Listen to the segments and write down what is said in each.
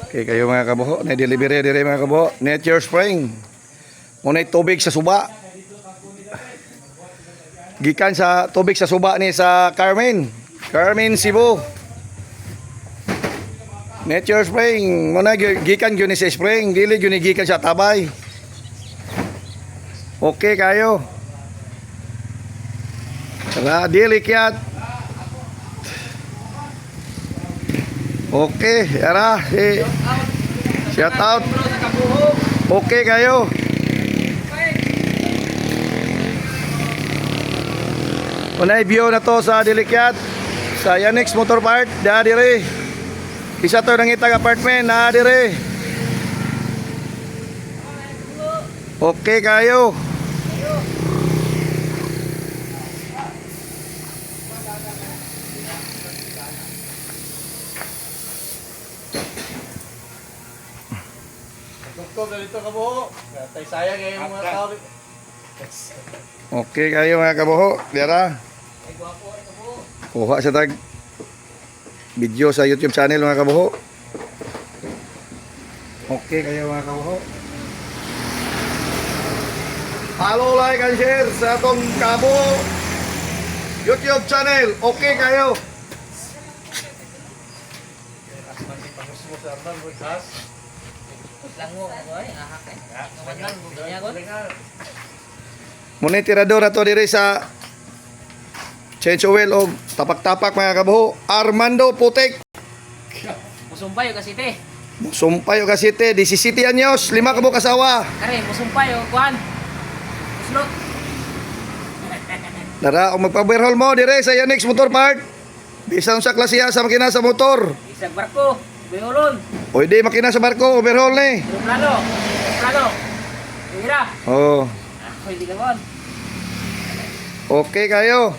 Okay kayo mga kabuho, na-delivery dire mga kabuho. Nature Spring. Muna'y tubig sa suba. Gikan sa tubig sa suba ni sa Carmen Cebu. Nature Spring. Muna gikan gyud ni sa spring, dili gyud ni gikan sa tabay. Okay kayo. Tara, dili kiat. Okay, ara, shout out. Okay kayo. Unay view na to sa Dilikyat, sa Yanix Motor Part, dire. Isa to nang itag apartment, dire. Okay kayo. Dito ka buho. Tay sayang yung mga tao. Okay kayo mga kabuho. Dira. Kuha sa tag video sa YouTube channel mga kabuho. Okay kayo mga kabuho. Follow, like, and share sa atong kabuho YouTube channel. Okay kayo. Muna tirador ato diri sa change oil o tapak-tapak mga kabuho. Armando Putik. Musumpay o kasite. Sumpay o kasite, 17 anyos, 5 ka kasawa. Kare, musumpay o kuan. Muslot. Dara, o magpa-overhaul mo dire sa Yanix Motor Part. Bisan sa klasiya sa makina sa motor. Isang barko. Bayolon. O di makina sa barko, overhaul ni. Plano. Plano. Hira. Oh, Pwede ka bon. okay kayo.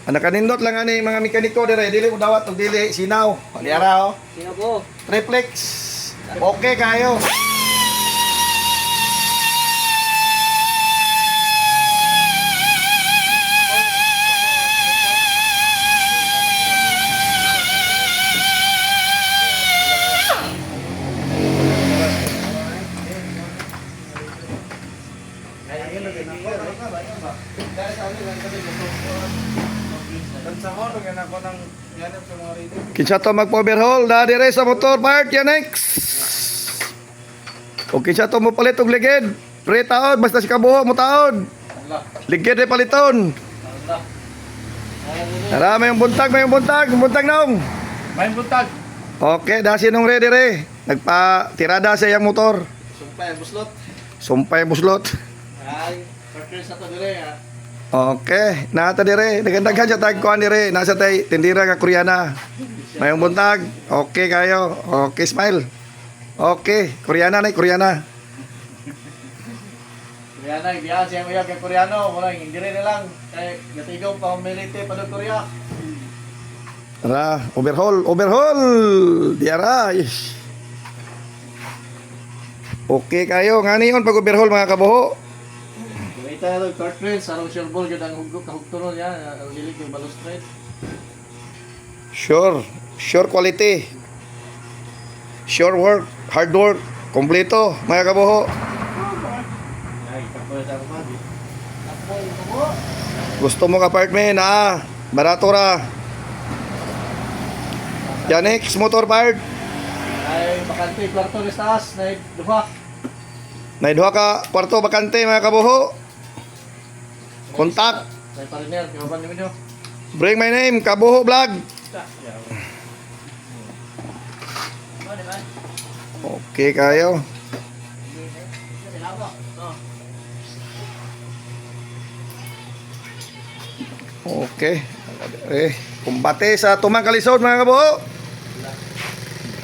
Anak kanindot lang ani mga mekaniko dire, dili mo dawat og dili sinaw. Paliara oh. Sino ko? Triplex. Okay kayo. Kinsa to magpo-overhaul na dire sa motor part Yanix. O kinsa to mo palit og ligid. Pre taod basta si kabuho mo taod. Ligid ay paliton. Tara may buntag buntag naong. May buntag. Okay, dasi nung ready re. Nagpa-tirada sa iyang motor. Sumpay buslot. Sumpay buslot. Ay, purchase ato dire ha. Okay, nata dire. Nagandaghan sa tag kuan dire. Nasa tay tindira nga Koreana. Mayong buntag. Okay kayo. Okay, smile. Okay, Koreana na, Koreana. Koreana, biyan siya mo kay Koreano. Muna, hindi rin lang. Kaya gatigaw pa humilite pa doon Korea. Tara, overhaul. Diara. Okay kayo. Nga niyon pag overhaul mga kabuho. Kumita na cartridge, sarong silbol yun ang hugtunon yan. Ang lilig yung balustrade. Sure quality. Sure work, hard work, kompleto mga kabuho. Ay, tapoy sa kumadi. Gusto mo ka apartment barato ra. Yanix Motor Part. Ay, bakante, kwarto ni taas, na duha. Naidua ka kwarto bakante mga kabuho. Kontak. Ay, pariner, kinuban niyo. Bring my name, Kabuho Vlog. Okay kayo. Okay. Kumbate sa tumang kalisod mga kabuho.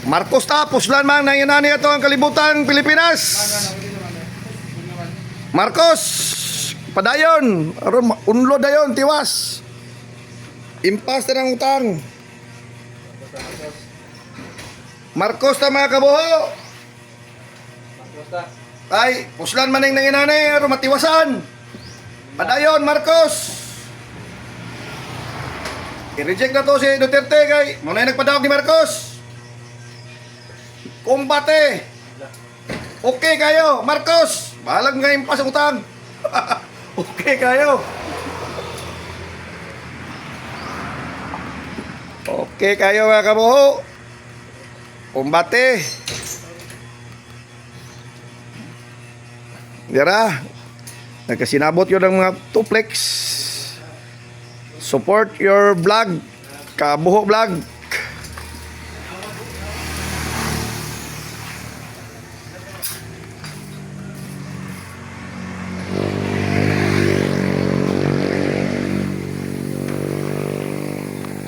Marcos tapos lang man nang inani ito ang kalibutan Pilipinas. Marcos padayon, aron unlo dayon tiwas. Impas na ng utang. Marcos ta mga kabuho. Ay, puslan maning nanginanay, aron matiwasan. Padayon Marcos. I-reject na to si Duterte kay muna nagpadawag ni Marcos. Umbate. Okay kayo, Marcos. Balag ngayon pa sa utang. Okay kayo. Okay kayo mga kabuho. Umbate. Dira. Nagkasinabot yun ng mga tuplex. Support your vlog. Kabuho vlog.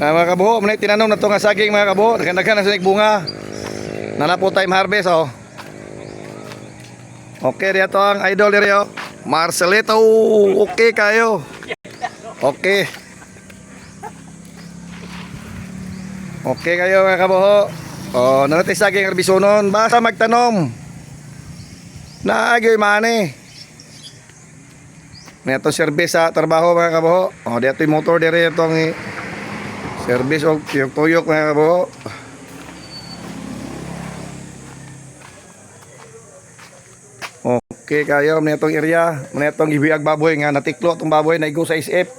Mga kabuho, manay tinanong na ito nga saging mga kabuho. Nagandaghan na sa bunga. Nanapo time harvest oh. Okay, dito ang idol dito. Marcelito, okay kayo. Okay. Okay kayo mga kabuho. Oh, nanatay saging arbisonon. Basta magtanom. Naagyoy mani. Neto service sa trabaho mga kabuho. Oh, dito yung motor dito itong service o tuyok-tuyok mga kabuho. Okay kayo, manetong area, manetong ibiyag baboy nga natiklo itong baboy na igo sa isip.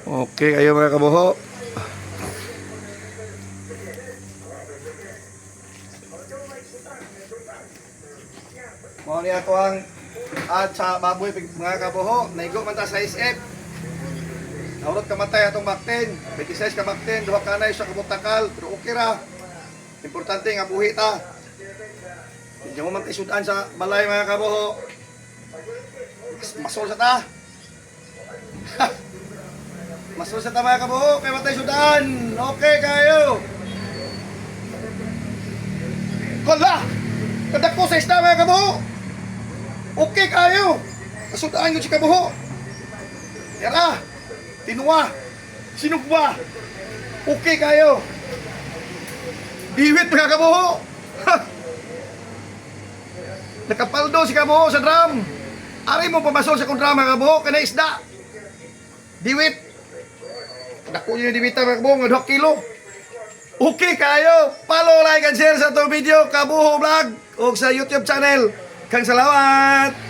Okay kayo mga kabuho. Mo niya to ang at sa baboy mga kabuho, naigo man ta sa SF. Naurot kamatay atong bakten, 26 ka bakten, duha kanay sa kabutakal, pero okay ra. Importante nga buhi ta. Hindi mo man tayo sudan sa balay mga kabuho. Masol sa ta. Masol sa ta mga kabuho, kaya matay sudan. Okay kayo. Kola! Kadako sa isda mga kabuho. Okay kayo. Kasudaan yun si kabuho. Yara. Tinuwa. Sinugwa. Okay kayo. Diwit mga kabuho. Nakapaldo si kabuho sa drum. Ari mo pamasol sa kong drum mga kabuho. Kana isda. Diwit. Dako yun yung diwita mga kabuho. Nga 2 kilo. Okay kayo. Follow, like, and share sa itong video. Kabuho Vlog. O sa YouTube channel. Kang salamat!